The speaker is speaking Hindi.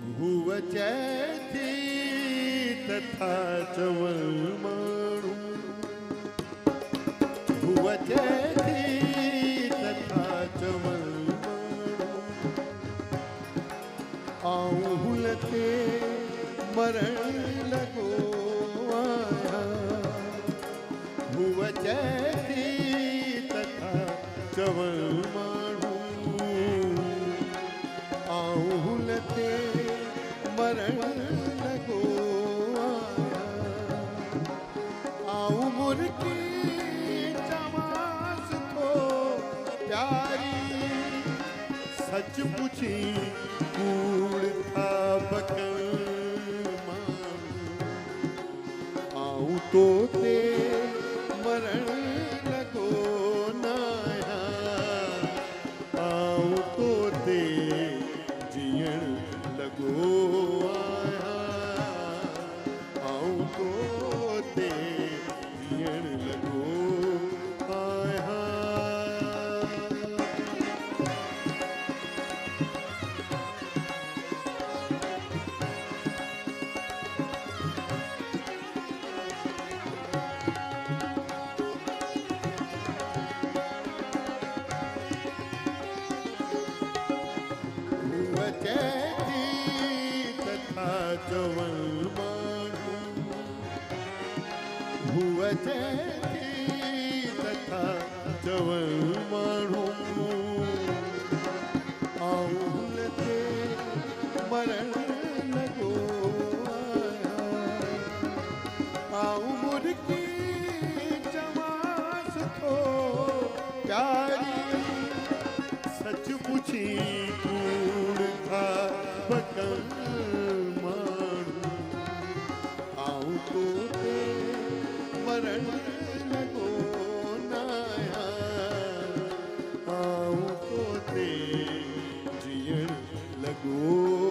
हुवचैथी तथा चवलमाणु हुवचैथी तथा चवलमाणु आऊं हुलते मरण लगो आया हुवचैथी तथा चवलमाणु आऊं हुलते मरण लगो आया आऊं मुर्की चमास को प्यारी सच पूछी कूड़ था बकल आऊं तो ते मरण लगो नाया आऊं तो ते जियण लगो आया आऊं तो ते जियण लगो आया हुवचैथी तथा चवलमाणु हुवचैथी तथा चवलमाणु आऊं हुलते मरण लगो आया आऊं मुर्की चमास को प्यारी सच पूछी कूड़ था बकल माणू आऊं तो ते मरण लगो नाया आऊं तो ते जियण लगो